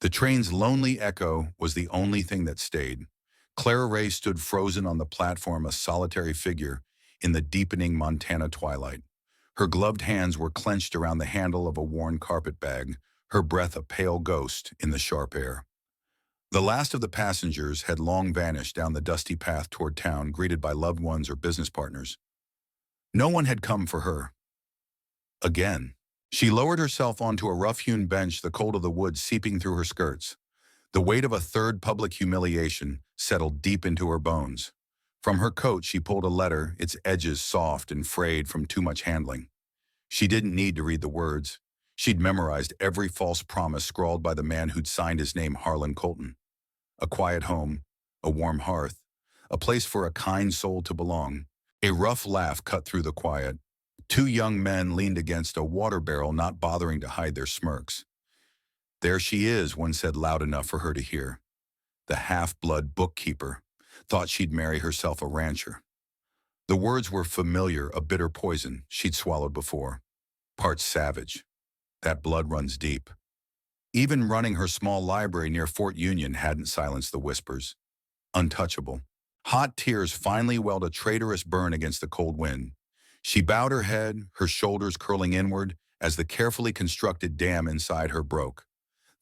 The train's lonely echo was the only thing that stayed. Clara Ray stood frozen on the platform, a solitary figure in the deepening Montana twilight. Her gloved hands were clenched around the handle of a worn carpet bag, her breath a pale ghost in the sharp air. The last of the passengers had long vanished down the dusty path toward town, greeted by loved ones or business partners. No one had come for her. Again. She lowered herself onto a rough-hewn bench, the cold of the woods seeping through her skirts. The weight of a third public humiliation settled deep into her bones. From her coat she pulled a letter, its edges soft and frayed from too much handling. She didn't need to read the words. She'd memorized every false promise scrawled by the man who'd signed his name Harlan Colton. A quiet home, a warm hearth, a place for a kind soul to belong. A rough laugh cut through the quiet. Two young men leaned against a water barrel, not bothering to hide their smirks. "There she is," one said loud enough for her to hear. The half-blood bookkeeper thought she'd marry herself a rancher. The words were familiar, a bitter poison she'd swallowed before. Part savage. That blood runs deep. Even running her small library near Fort Union hadn't silenced the whispers. Untouchable. Hot tears finally welled a traitorous burn against the cold wind. She bowed her head, her shoulders curling inward, as the carefully constructed dam inside her broke.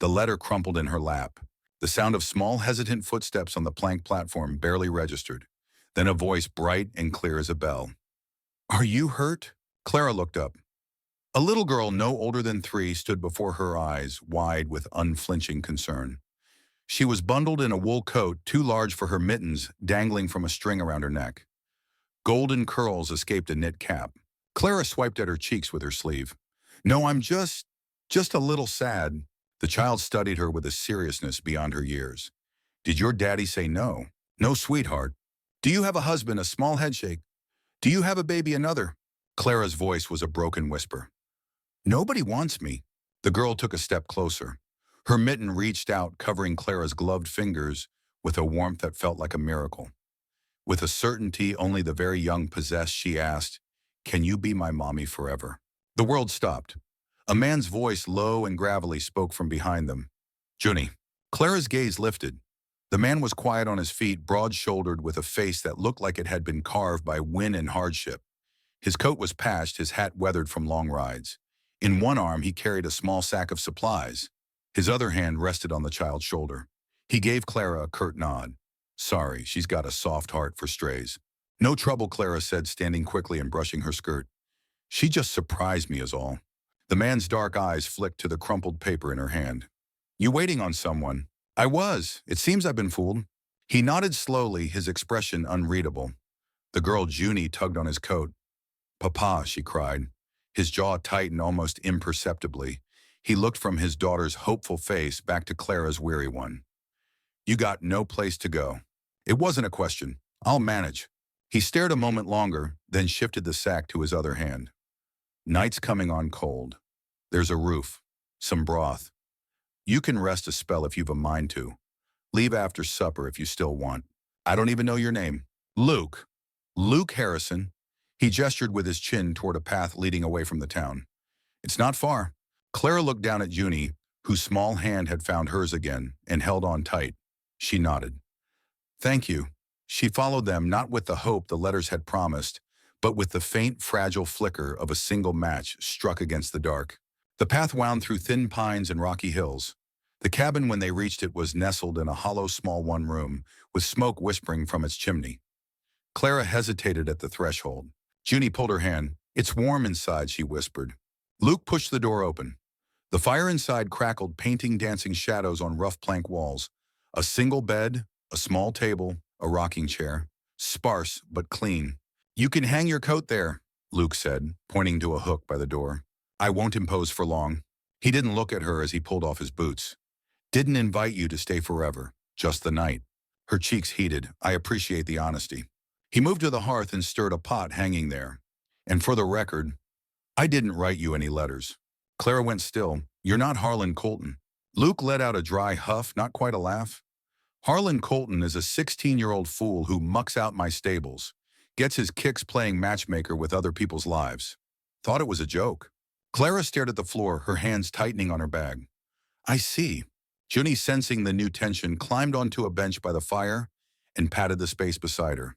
The letter crumpled in her lap. The sound of small, hesitant footsteps on the plank platform barely registered. Then a voice bright and clear as a bell. "Are you hurt?" Clara looked up. A little girl no older than 3 stood before her, eyes wide with unflinching concern. She was bundled in a wool coat too large for her mittens, dangling from a string around her neck. Golden curls escaped a knit cap. Clara swiped at her cheeks with her sleeve. "No, I'm just a little sad." The child studied her with a seriousness beyond her years. "Did your daddy say no?" "No, sweetheart." "Do you have a husband?" A small headshake. "Do you have a baby?" Another. Clara's voice was a broken whisper. "Nobody wants me." The girl took a step closer. Her mitten reached out, covering Clara's gloved fingers with a warmth that felt like a miracle. With a certainty only the very young possess, she asked, "Can you be my mommy forever?" The world stopped. A man's voice, low and gravelly, spoke from behind them. "Juny." Clara's gaze lifted. The man was quiet on his feet, broad-shouldered, with a face that looked like it had been carved by wind and hardship. His coat was patched, his hat weathered from long rides. In one arm he carried a small sack of supplies. His other hand rested on the child's shoulder. He gave Clara a curt nod. "Sorry, she's got a soft heart for strays." "No trouble," Clara said, standing quickly and brushing her skirt. "She just surprised me is all." The man's dark eyes flicked to the crumpled paper in her hand. "You waiting on someone?" "I was. It seems I've been fooled." He nodded slowly, his expression unreadable. The girl Juny tugged on his coat. "Papa," she cried. His jaw tightened almost imperceptibly. He looked from his daughter's hopeful face back to Clara's weary one. "You got no place to go." "It wasn't a question. I'll manage." He stared a moment longer, then shifted the sack to his other hand. "Night's coming on cold. There's a roof, some broth. You can rest a spell if you've a mind to. Leave after supper if you still want. I don't even know your name." "Luke." "Luke Harrison." He gestured with his chin toward a path leading away from the town. "It's not far." Clara looked down at Juny, whose small hand had found hers again, and held on tight. She nodded. "Thank you." She followed them, not with the hope the letters had promised, but with the faint, fragile flicker of a single match struck against the dark. The path wound through thin pines and rocky hills. The cabin, when they reached it, was nestled in a hollow small one-room, with smoke whispering from its chimney. Clara hesitated at the threshold. Juny pulled her hand. "It's warm inside," she whispered. Luke pushed the door open. The fire inside crackled, painting dancing shadows on rough plank walls. A single bed, a small table, a rocking chair. Sparse, but clean. "You can hang your coat there," Luke said, pointing to a hook by the door. "I won't impose for long." He didn't look at her as he pulled off his boots. "Didn't invite you to stay forever, just the night." Her cheeks heated. "I appreciate the honesty." He moved to the hearth and stirred a pot hanging there. "And for the record, I didn't write you any letters." Clara went still. "You're not Harlan Colton." Luke let out a dry huff, not quite a laugh. "Harlan Colton is a 16-year-old fool who mucks out my stables, gets his kicks playing matchmaker with other people's lives." Thought it was a joke. Clara stared at the floor, her hands tightening on her bag. "I see." Juny, sensing the new tension, climbed onto a bench by the fire and patted the space beside her.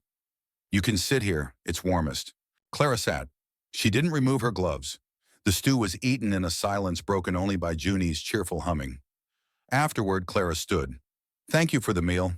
You can sit here, it's warmest. Clara sat. She didn't remove her gloves. The stew was eaten in a silence broken only by Juny's cheerful humming. Afterward, Clara stood. Thank you for the meal.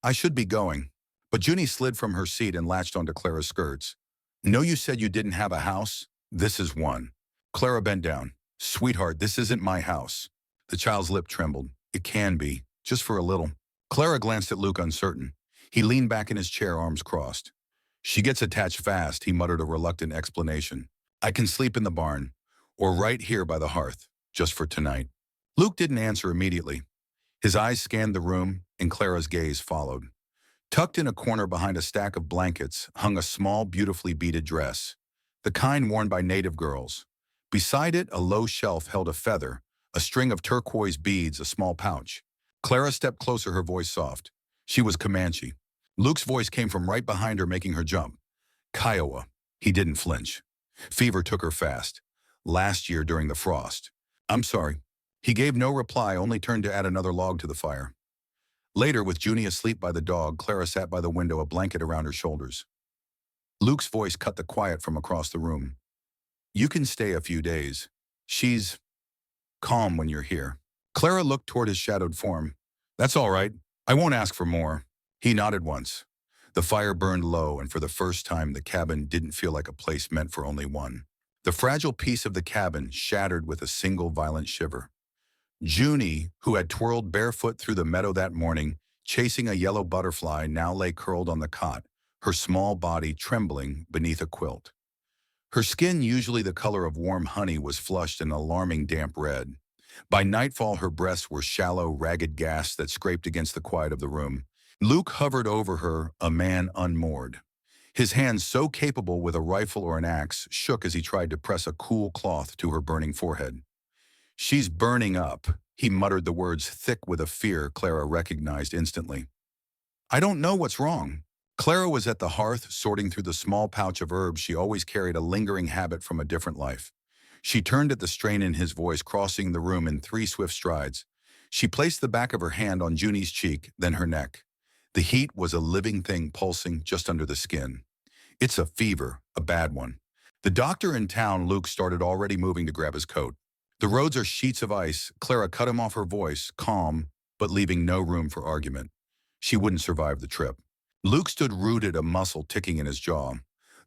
I should be going. But Juny slid from her seat and latched onto Clara's skirts. No, you said you didn't have a house? This is one. Clara bent down. Sweetheart, this isn't my house. The child's lip trembled. It can be, just for a little. Clara glanced at Luke, uncertain. He leaned back in his chair, arms crossed. She gets attached fast, he muttered a reluctant explanation. I can sleep in the barn, or right here by the hearth, just for tonight. Luke didn't answer immediately. His eyes scanned the room, and Clara's gaze followed. Tucked in a corner behind a stack of blankets hung a small, beautifully beaded dress, the kind worn by native girls. Beside it, a low shelf held a feather, a string of turquoise beads, a small pouch. Clara stepped closer, her voice soft. She was Comanche. Luke's voice came from right behind her, making her jump. Kiowa. He didn't flinch. Fever took her fast. Last year during the frost. I'm sorry. He gave no reply, only turned to add another log to the fire. Later, with Juny asleep by the dog, Clara sat by the window, a blanket around her shoulders. Luke's voice cut the quiet from across the room. You can stay a few days. She's calm when you're here. Clara looked toward his shadowed form. That's all right. I won't ask for more. He nodded once. The fire burned low, and for the first time, the cabin didn't feel like a place meant for only one. The fragile piece of the cabin shattered with a single violent shiver. Juny, who had twirled barefoot through the meadow that morning, chasing a yellow butterfly, now lay curled on the cot, her small body trembling beneath a quilt. Her skin, usually the color of warm honey, was flushed an alarming damp red. By nightfall, her breasts were shallow, ragged gasps that scraped against the quiet of the room. Luke hovered over her, a man unmoored. His hands, so capable with a rifle or an axe, shook as he tried to press a cool cloth to her burning forehead. She's burning up, he muttered, the words thick with a fear Clara recognized instantly. I don't know what's wrong. Clara was at the hearth, sorting through the small pouch of herbs she always carried, a lingering habit from a different life. She turned at the strain in his voice, crossing the room in 3 swift strides. She placed the back of her hand on Juny's cheek, then her neck. The heat was a living thing pulsing just under the skin. It's a fever, a bad one. The doctor in town, Luke started, already moving to grab his coat. The roads are sheets of ice. Clara cut him off, her voice calm, but leaving no room for argument. She wouldn't survive the trip. Luke stood rooted, a muscle ticking in his jaw.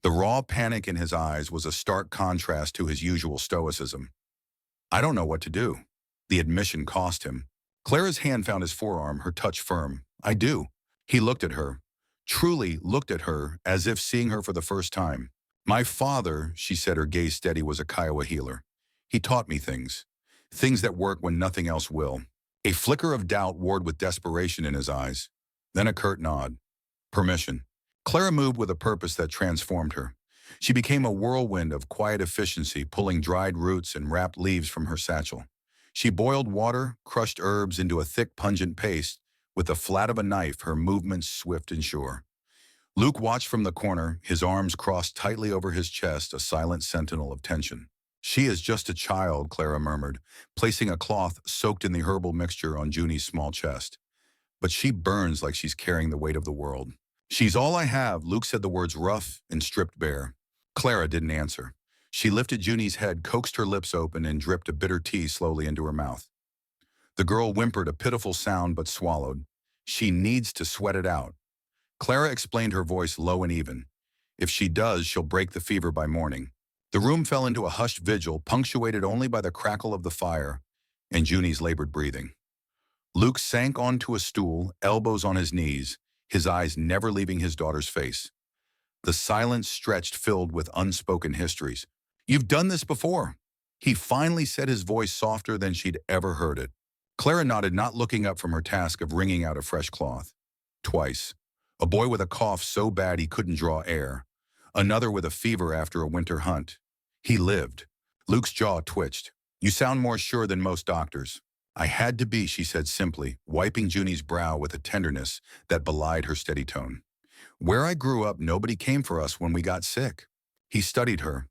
The raw panic in his eyes was a stark contrast to his usual stoicism. I don't know what to do. The admission cost him. Clara's hand found his forearm, her touch firm. I do. He looked at her, truly looked at her, as if seeing her for the first time. My father, she said, her gaze steady, was a Kiowa healer. He taught me things that work when nothing else will. A flicker of doubt warred with desperation in his eyes. Then a curt nod. Permission. Clara moved with a purpose that transformed her. She became a whirlwind of quiet efficiency, pulling dried roots and wrapped leaves from her satchel. She boiled water, crushed herbs into a thick, pungent paste. With the flat of a knife, her movements swift and sure. Luke watched from the corner, his arms crossed tightly over his chest, a silent sentinel of tension. She is just a child, Clara murmured, placing a cloth soaked in the herbal mixture on Juny's small chest. But she burns like she's carrying the weight of the world. She's all I have, Luke said, the words rough and stripped bare. Clara didn't answer. She lifted Juny's head, coaxed her lips open, and dripped a bitter tea slowly into her mouth. The girl whimpered a pitiful sound but swallowed. She needs to sweat it out. Clara explained, her voice low and even. If she does, she'll break the fever by morning. The room fell into a hushed vigil, punctuated only by the crackle of the fire and Juny's labored breathing. Luke sank onto a stool, elbows on his knees, his eyes never leaving his daughter's face. The silence stretched, filled with unspoken histories. You've done this before. He finally said, his voice softer than she'd ever heard it. Clara nodded, not looking up from her task of wringing out a fresh cloth. Twice. A boy with a cough so bad he couldn't draw air. Another with a fever after a winter hunt. He lived. Luke's jaw twitched. You sound more sure than most doctors. I had to be, she said simply, wiping Juny's brow with a tenderness that belied her steady tone. Where I grew up, nobody came for us when we got sick. He studied her.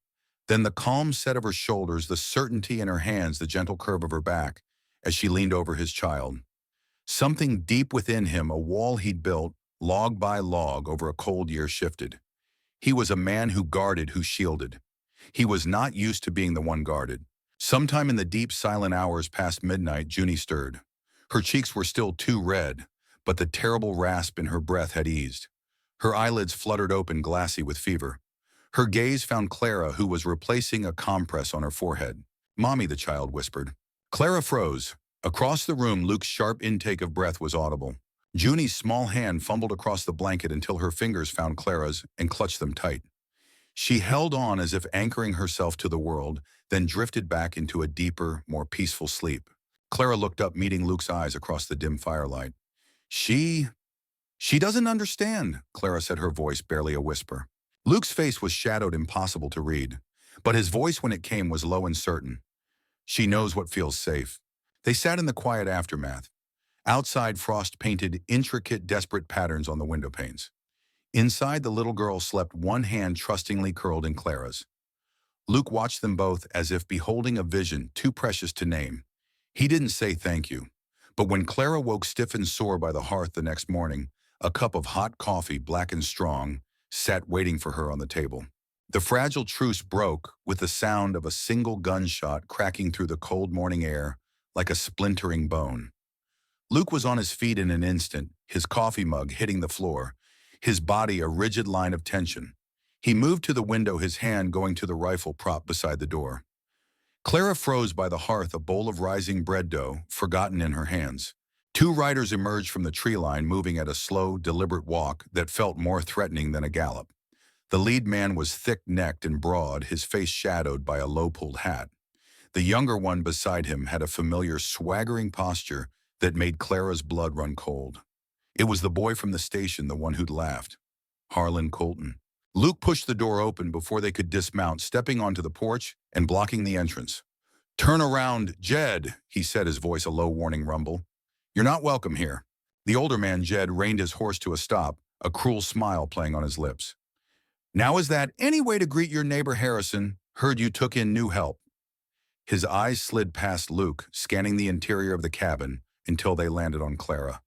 Then the calm set of her shoulders, the certainty in her hands, the gentle curve of her back, as she leaned over his child. Something deep within him, a wall he'd built, log by log, over a cold year shifted. He was a man who guarded, who shielded. He was not used to being the one guarded. Sometime in the deep, silent hours past midnight, Juny stirred. Her cheeks were still too red, but the terrible rasp in her breath had eased. Her eyelids fluttered open, glassy with fever. Her gaze found Clara, who was replacing a compress on her forehead. "Mommy," the child whispered. Clara froze. Across the room, Luke's sharp intake of breath was audible. Juny's small hand fumbled across the blanket until her fingers found Clara's and clutched them tight. She held on as if anchoring herself to the world, then drifted back into a deeper, more peaceful sleep. Clara looked up, meeting Luke's eyes across the dim firelight. She doesn't understand," Clara said, her voice barely a whisper. Luke's face was shadowed, impossible to read, but his voice when it came was low and certain. "She knows what feels safe." They sat in the quiet aftermath. Outside, frost painted intricate, desperate patterns on the window panes. Inside, the little girl slept, one hand trustingly curled in Clara's. Luke watched them both as if beholding a vision too precious to name. He didn't say thank you, but when Clara woke stiff and sore by the hearth the next morning, a cup of hot coffee, black and strong, sat waiting for her on the table. The fragile truce broke with the sound of a single gunshot cracking through the cold morning air like a splintering bone. Luke was on his feet in an instant, his coffee mug hitting the floor, his body a rigid line of tension. He moved to the window, his hand going to the rifle prop beside the door. Clara froze by the hearth, a bowl of rising bread dough, forgotten in her hands. Two riders emerged from the tree line, moving at a slow, deliberate walk that felt more threatening than a gallop. The lead man was thick-necked and broad, his face shadowed by a low-pulled hat. The younger one beside him had a familiar, swaggering posture that made Clara's blood run cold. It was the boy from the station, the one who'd laughed. Harlan Colton. Luke pushed the door open before they could dismount, stepping onto the porch and blocking the entrance. "Turn around, Jed," he said, his voice a low warning rumble. "You're not welcome here." The older man, Jed, reined his horse to a stop, a cruel smile playing on his lips. "Now is that any way to greet your neighbor Harrison? Heard you took in new help." His eyes slid past Luke, scanning the interior of the cabin until they landed on Clara.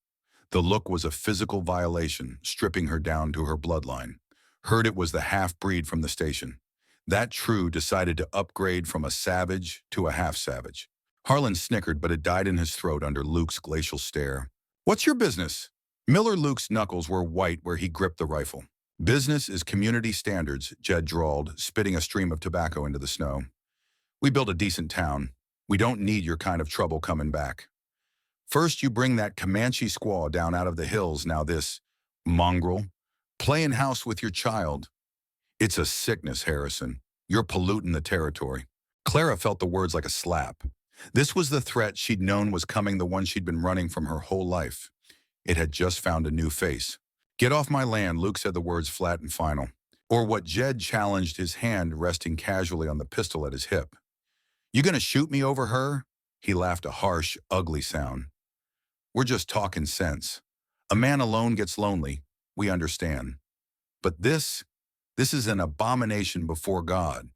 The look was a physical violation, stripping her down to her bloodline. Heard it was the half-breed from the station. That True decided to upgrade from a savage to a half-savage. Harlan snickered, but it died in his throat under Luke's glacial stare. "What's your business?" Luke's knuckles were white where he gripped the rifle. "Business is community standards," Jed drawled, spitting a stream of tobacco into the snow. "We built a decent town. We don't need your kind of trouble coming back. First you bring that Comanche squaw down out of the hills, now this mongrel playing house with your child. It's a sickness, Harrison. You're polluting the territory." Clara felt the words like a slap. This was the threat she'd known was coming, the one she'd been running from her whole life. It had just found a new face. "Get off my land," Luke said, the words flat and final. Or what Jed challenged, his hand resting casually on the pistol at his hip. "You gonna shoot me over her?" He laughed, a harsh, ugly sound. "We're just talking sense. A man alone gets lonely. We understand. But this is an abomination before God.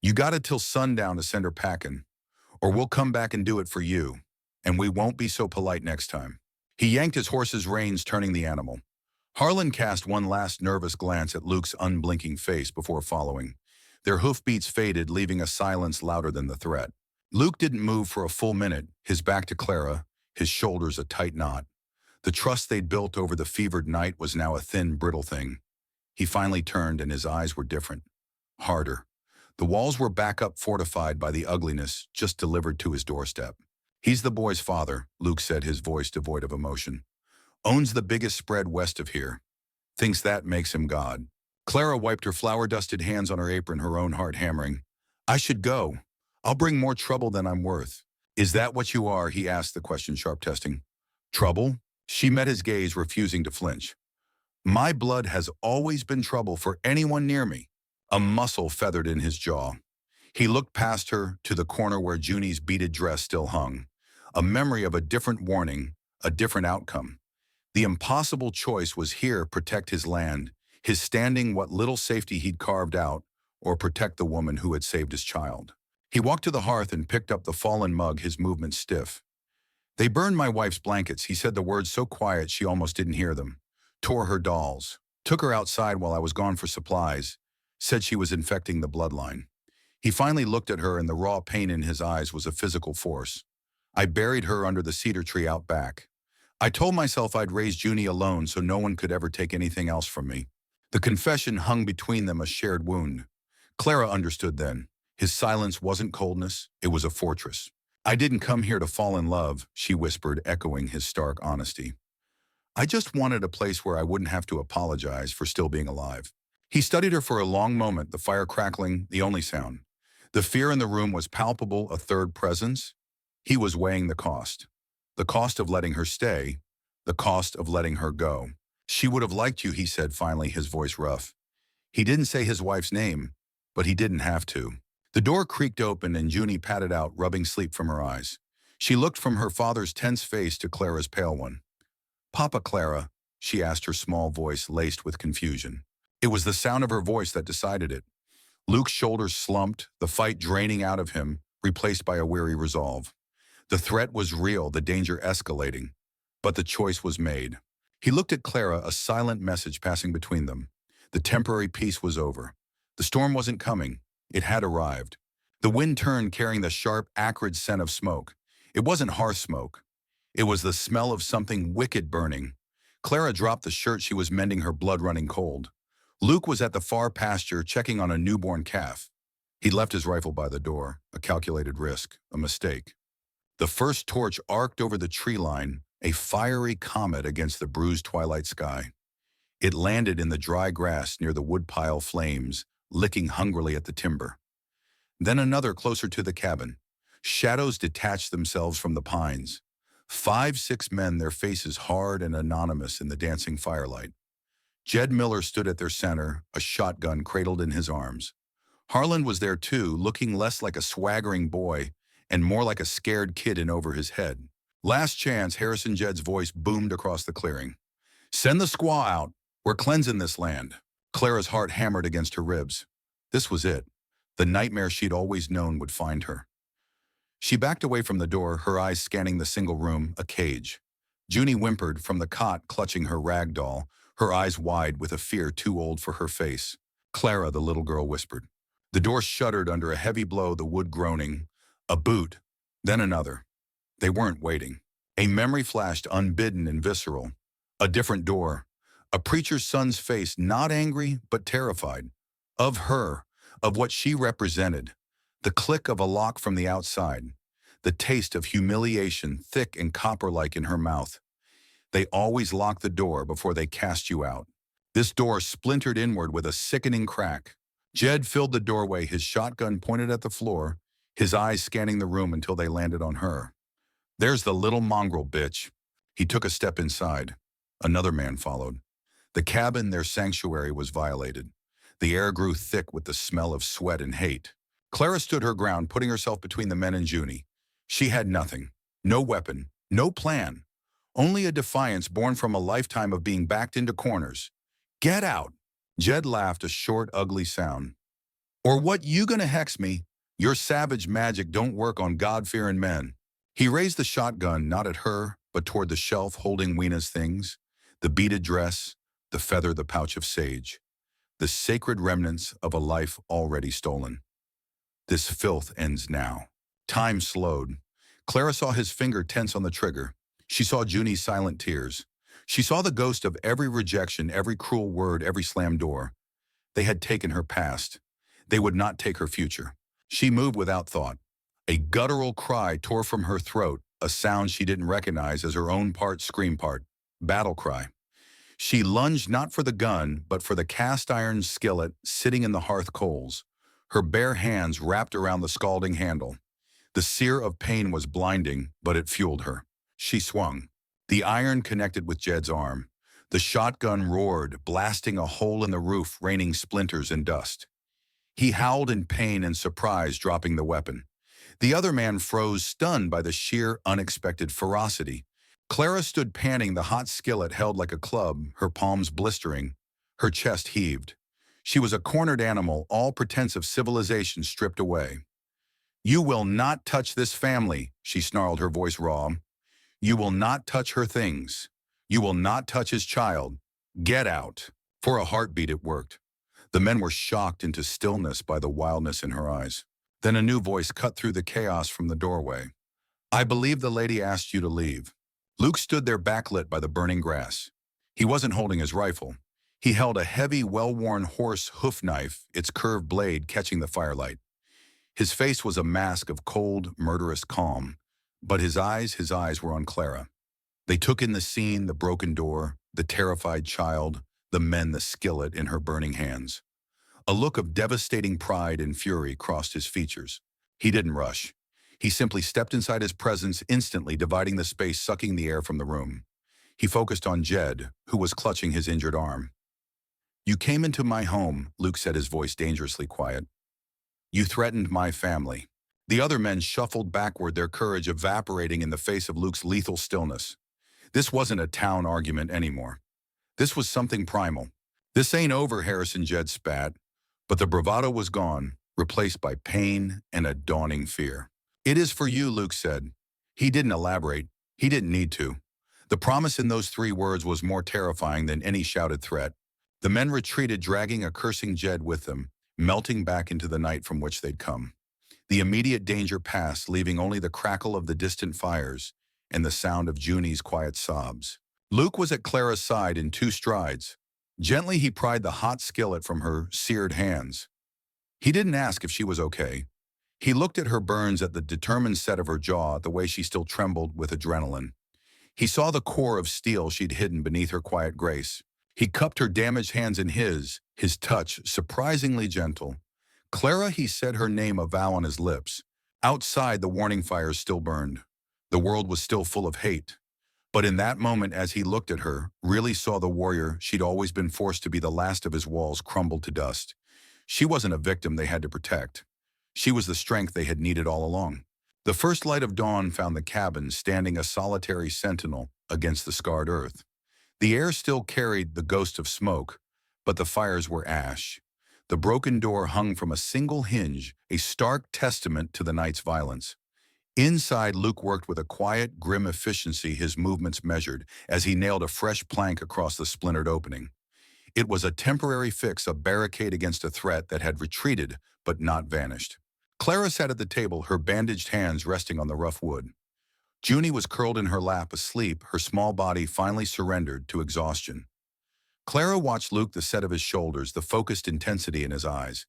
You got it till sundown to send her packing, or we'll come back and do it for you, and we won't be so polite next time." He yanked his horse's reins, turning the animal. Harlan cast one last nervous glance at Luke's unblinking face before following. Their hoofbeats faded, leaving a silence louder than the threat. Luke didn't move for a full minute, his back to Clara, his shoulders a tight knot. The trust they'd built over the fevered night was now a thin, brittle thing. He finally turned, and his eyes were different. Harder. The walls were back up, fortified by the ugliness just delivered to his doorstep. "He's the boy's father," Luke said, his voice devoid of emotion. "Owns the biggest spread west of here. Thinks that makes him God." Clara wiped her flour-dusted hands on her apron, her own heart hammering. "I should go. I'll bring more trouble than I'm worth." "Is that what you are?" he asked, the question sharp testing. "Trouble?" She met his gaze, refusing to flinch. "My blood has always been trouble for anyone near me." A muscle feathered in his jaw. He looked past her to the corner where Juny's beaded dress still hung, a memory of a different warning, a different outcome. The impossible choice was here: protect his land, his standing, what little safety he'd carved out, or protect the woman who had saved his child. He walked to the hearth and picked up the fallen mug, his movement stiff. They burned my wife's blankets. He said the words so quiet she almost didn't hear them. Tore her dolls. Took her outside while I was gone for supplies. Said she was infecting the bloodline. He finally looked at her and the raw pain in his eyes was a physical force. I buried her under the cedar tree out back. I told myself I'd raise Juny alone so no one could ever take anything else from me. The confession hung between them a shared wound. Clara understood then. His silence wasn't coldness, it was a fortress. I didn't come here to fall in love, she whispered, echoing his stark honesty. I just wanted a place where I wouldn't have to apologize for still being alive. He studied her for a long moment, the fire crackling, the only sound. The fear in the room was palpable, a third presence. He was weighing the cost. The cost of letting her stay, the cost of letting her go. She would have liked you, he said finally, his voice rough. He didn't say his wife's name, but he didn't have to. The door creaked open and Juny padded out, rubbing sleep from her eyes. She looked from her father's tense face to Clara's pale one. Papa Clara, she asked, her small voice laced with confusion. It was the sound of her voice that decided it. Luke's shoulders slumped, the fight draining out of him, replaced by a weary resolve. The threat was real, the danger escalating. But the choice was made. He looked at Clara, a silent message passing between them. The temporary peace was over. The storm wasn't coming. It had arrived. The wind turned, carrying the sharp, acrid scent of smoke. It wasn't hearth smoke. It was the smell of something wicked burning. Clara dropped the shirt she was mending, her blood running cold. Luke was at the far pasture, checking on a newborn calf. He'd left his rifle by the door, a calculated risk, a mistake. The first torch arced over the tree line, a fiery comet against the bruised twilight sky. It landed in the dry grass near the woodpile flames, licking hungrily at the timber. Then another closer to the cabin. Shadows detached themselves from the pines. 5-6 men, their faces hard and anonymous in the dancing firelight. Jed Miller stood at their center, a shotgun cradled in his arms. Harlan was there too, looking less like a swaggering boy and more like a scared kid in over his head. Last chance, Harrison Jed's voice boomed across the clearing. Send the squaw out. We're cleansing this land. Clara's heart hammered against her ribs. This was it. The nightmare she'd always known would find her. She backed away from the door, her eyes scanning the single room, a cage. Juny whimpered from the cot, clutching her rag doll, her eyes wide with a fear too old for her face. Clara, the little girl whispered. The door shuddered under a heavy blow, the wood groaning. A boot, then another. They weren't waiting. A memory flashed, unbidden and visceral. A different door. A preacher's son's face, not angry, but terrified. Of her, of what she represented. The click of a lock from the outside. The taste of humiliation, thick and copper-like in her mouth. They always lock the door before they cast you out. This door splintered inward with a sickening crack. Jed filled the doorway, his shotgun pointed at the floor, his eyes scanning the room until they landed on her. There's the little mongrel bitch. He took a step inside. Another man followed. The cabin, their sanctuary, was violated. The air grew thick with the smell of sweat and hate. Clara stood her ground, putting herself between the men and Juny. She had nothing. No weapon. No plan. Only a defiance born from a lifetime of being backed into corners. Get out! Jed laughed, a short, ugly sound. Or what, you gonna hex me? Your savage magic don't work on God-fearing men. He raised the shotgun, not at her, but toward the shelf holding Weena's things. The beaded dress, the feather, the pouch of sage. The sacred remnants of a life already stolen. This filth ends now. Time slowed. Clara saw his finger tense on the trigger. She saw Juny's silent tears. She saw the ghost of every rejection, every cruel word, every slammed door. They had taken her past. They would not take her future. She moved without thought. A guttural cry tore from her throat, a sound she didn't recognize as her own part, scream part. Battle cry. She lunged not for the gun, but for the cast-iron skillet sitting in the hearth coals. Her bare hands wrapped around the scalding handle. The sear of pain was blinding, but it fueled her. She swung. The iron connected with Jed's arm. The shotgun roared, blasting a hole in the roof, raining splinters and dust. He howled in pain and surprise, dropping the weapon. The other man froze, stunned by the sheer, unexpected ferocity. Clara stood panting, the hot skillet held like a club, her palms blistering. Her chest heaved. She was a cornered animal, all pretense of civilization stripped away. You will not touch this family, she snarled, her voice raw. You will not touch her things. You will not touch his child. Get out." For a heartbeat it worked. The men were shocked into stillness by the wildness in her eyes. Then a new voice cut through the chaos from the doorway. "I believe the lady asked you to leave." Luke stood there backlit by the burning grass. He wasn't holding his rifle. He held a heavy, well-worn horse hoof knife, its curved blade catching the firelight. His face was a mask of cold, murderous calm, but his eyes were on Clara. They took in the scene, the broken door, the terrified child, the men, the skillet in her burning hands. A look of devastating pride and fury crossed his features. He didn't rush. He simply stepped inside his presence, instantly dividing the space, sucking the air from the room. He focused on Jed, who was clutching his injured arm. "You came into my home," Luke said, his voice dangerously quiet. "You threatened my family." The other men shuffled backward, their courage evaporating in the face of Luke's lethal stillness. This wasn't a town argument anymore. This was something primal. "This ain't over," Harrison Jed spat, but the bravado was gone, replaced by pain and a dawning fear. "It is for you," Luke said. He didn't elaborate. He didn't need to. The promise in those 3 words was more terrifying than any shouted threat. The men retreated, dragging a cursing Jed with them, melting back into the night from which they'd come. The immediate danger passed, leaving only the crackle of the distant fires and the sound of Juny's quiet sobs. Luke was at Clara's side in 2 strides. Gently he pried the hot skillet from her seared hands. He didn't ask if she was okay. He looked at her burns, at the determined set of her jaw, at the way she still trembled with adrenaline. He saw the core of steel she'd hidden beneath her quiet grace. He cupped her damaged hands in his touch surprisingly gentle. "Clara," he said, her name a vow on his lips. Outside, the warning fires still burned. The world was still full of hate. But in that moment, as he looked at her, really saw the warrior she'd always been forced to be, the last of his walls crumbled to dust. She wasn't a victim they had to protect. She was the strength they had needed all along. The first light of dawn found the cabin standing a solitary sentinel against the scarred earth. The air still carried the ghost of smoke, but the fires were ash. The broken door hung from a single hinge, a stark testament to the night's violence. Inside, Luke worked with a quiet, grim efficiency, his movements measured, as he nailed a fresh plank across the splintered opening. It was a temporary fix, a barricade against a threat that had retreated but not vanished. Clara sat at the table, her bandaged hands resting on the rough wood. Juny was curled in her lap, asleep, her small body finally surrendered to exhaustion. Clara watched Luke, the set of his shoulders, the focused intensity in his eyes.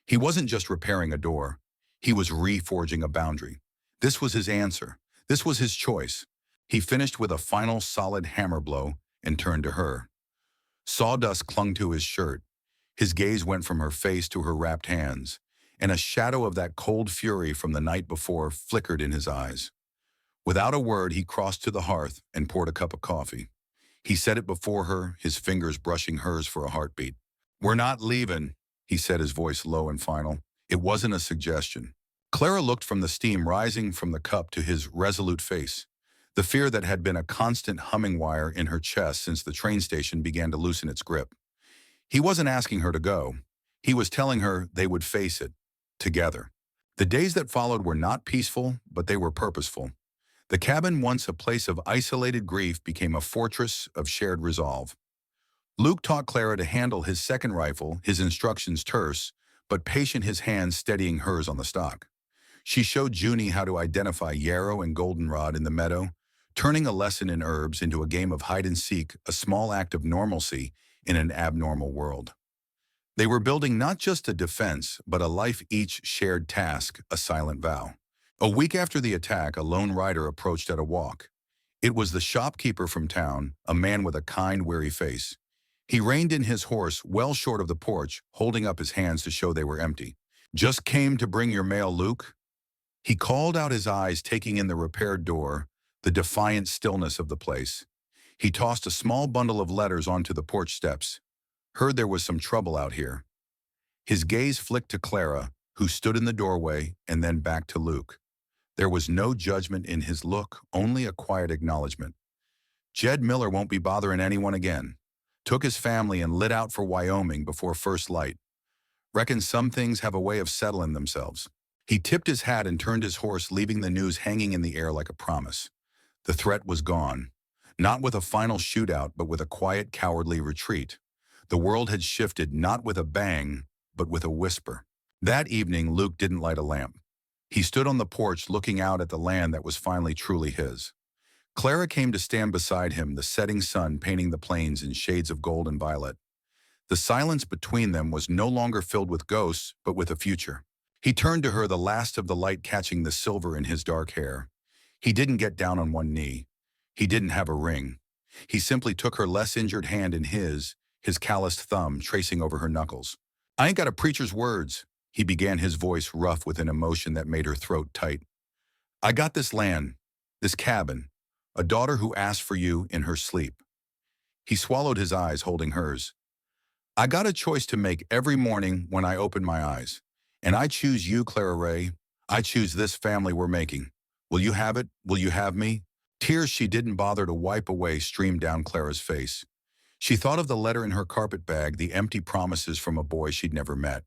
He wasn't just repairing a door. He was reforging a boundary. This was his answer. This was his choice. He finished with a final solid hammer blow and turned to her. Sawdust clung to his shirt. His gaze went from her face to her wrapped hands, and a shadow of that cold fury from the night before flickered in his eyes. Without a word, he crossed to the hearth and poured a cup of coffee. He set it before her, his fingers brushing hers for a heartbeat. "We're not leaving," he said, his voice low and final. It wasn't a suggestion. Clara looked from the steam rising from the cup to his resolute face. The fear that had been a constant humming wire in her chest since the train station began to loosen its grip. He wasn't asking her to go. He was telling her they would face it, together. The days that followed were not peaceful, but they were purposeful. The cabin, once a place of isolated grief, became a fortress of shared resolve. Luke taught Clara to handle his second rifle, his instructions terse, but patient, his hands steadying hers on the stock. She showed Juny how to identify yarrow and goldenrod in the meadow, turning a lesson in herbs into a game of hide-and-seek, a small act of normalcy in an abnormal world. They were building not just a defense, but a life, each shared task, a silent vow. A week after the attack, a lone rider approached at a walk. It was the shopkeeper from town, a man with a kind, weary face. He reined in his horse well short of the porch, holding up his hands to show they were empty. "Just came to bring your mail, Luke." He called out, his eyes taking in the repaired door, the defiant stillness of the place. He tossed a small bundle of letters onto the porch steps. "Heard there was some trouble out here." His gaze flicked to Clara, who stood in the doorway, and then back to Luke. There was no judgment in his look, only a quiet acknowledgement. "Jed Miller won't be bothering anyone again. Took his family and lit out for Wyoming before first light. Reckon some things have a way of settling themselves." He tipped his hat and turned his horse, leaving the news hanging in the air like a promise. The threat was gone. Not with a final shootout, but with a quiet, cowardly retreat. The world had shifted not with a bang, but with a whisper. That evening, Luke didn't light a lamp. He stood on the porch looking out at the land that was finally truly his. Clara came to stand beside him, the setting sun painting the plains in shades of gold and violet. The silence between them was no longer filled with ghosts, but with a future. He turned to her, the last of the light catching the silver in his dark hair. He didn't get down on one knee. He didn't have a ring. He simply took her less injured hand in his calloused thumb tracing over her knuckles. "I ain't got a preacher's words," he began, his voice rough with an emotion that made her throat tight. "I got this land, this cabin, a daughter who asked for you in her sleep." He swallowed, his eyes holding hers. "I got a choice to make every morning when I open my eyes. And I choose you, Clara Ray. I choose this family we're making. Will you have it? Will you have me?" Tears she didn't bother to wipe away streamed down Clara's face. She thought of the letter in her carpet bag, the empty promises from a boy she'd never met.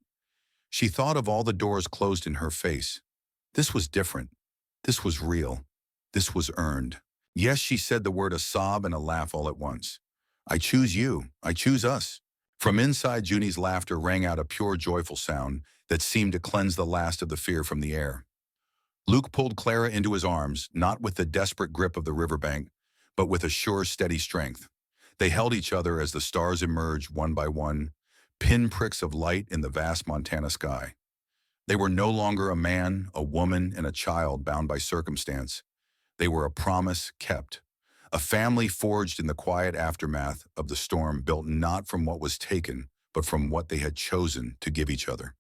She thought of all the doors closed in her face. This was different. This was real. This was earned. Yes, she said the word, a sob and a laugh all at once. "I choose you. I choose us." From inside, Juny's laughter rang out, a pure, joyful sound that seemed to cleanse the last of the fear from the air. Luke pulled Clara into his arms, not with the desperate grip of the riverbank, but with a sure, steady strength. They held each other as the stars emerged one by one, pinpricks of light in the vast Montana sky. They were no longer a man, a woman, and a child bound by circumstance. They were a promise kept, a family forged in the quiet aftermath of the storm, built not from what was taken, but from what they had chosen to give each other.